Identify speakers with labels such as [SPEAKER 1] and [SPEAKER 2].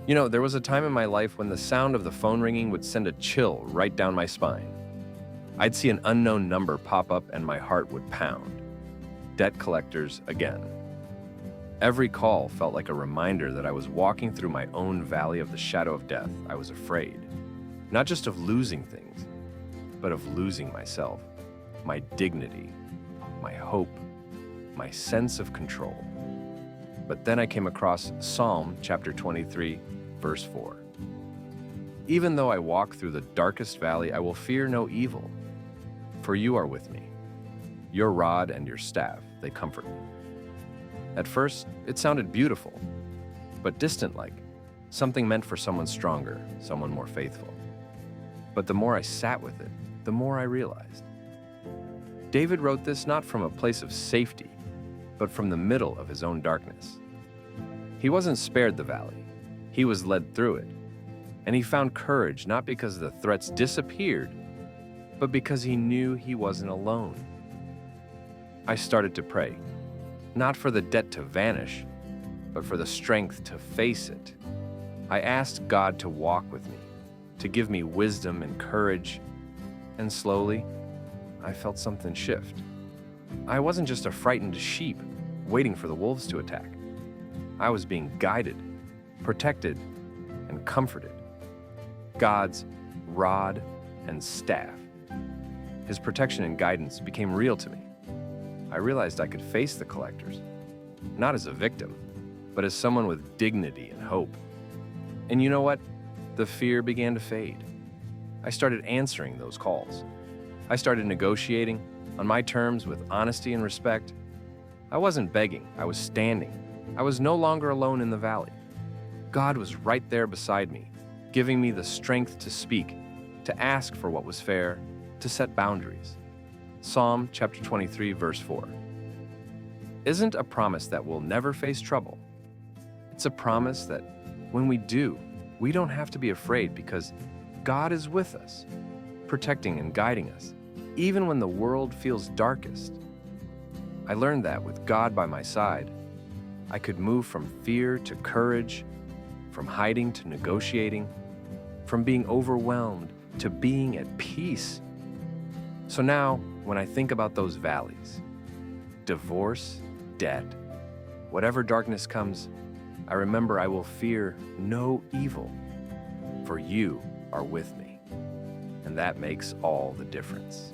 [SPEAKER 1] There was a time in my life when the sound of the phone ringing would send a chill right down my spine. I'd see an unknown number pop up and my heart would pound. Debt collectors again. Every call felt like a reminder that I was walking through my own valley of the shadow of death. I was afraid, not just of losing things, but of losing myself, my dignity, my hope, my sense of control. But then I came across Psalm chapter 23, verse 4. Even though I walk through the darkest valley, I will fear no evil, for you are with me. Your rod and your staff, they comfort me. At first, it sounded beautiful, but distant-like, something meant for someone stronger, someone more faithful. But the more I sat with it, the more I realized. David wrote this not from a place of safety, but from the middle of his own darkness. He wasn't spared the valley. He was led through it. And he found courage not because the threats disappeared, but because he knew he wasn't alone. I started to pray, not for the debt to vanish, but for the strength to face it. I asked God to walk with me, to give me wisdom and courage, and slowly, I felt something shift. I wasn't just a frightened sheep waiting for the wolves to attack. I was being guided, protected, and comforted. God's rod and staff. His protection and guidance became real to me. I realized I could face the collectors, not as a victim, but as someone with dignity and hope. And you know what? The fear began to fade. I started answering those calls. I started negotiating on my terms with honesty and respect. I wasn't begging, I was standing. I was no longer alone in the valley. God was right there beside me, giving me the strength to speak, to ask for what was fair, to set boundaries. Psalm chapter 23, verse 4. Isn't a promise that we'll never face trouble. It's a promise that when we do, we don't have to be afraid because God is with us, protecting and guiding us, even when the world feels darkest. I learned that with God by my side, I could move from fear to courage, from hiding to negotiating, from being overwhelmed to being at peace. So now, when I think about those valleys, divorce, debt, whatever darkness comes, I remember I will fear no evil, for you are with me. And that makes all the difference.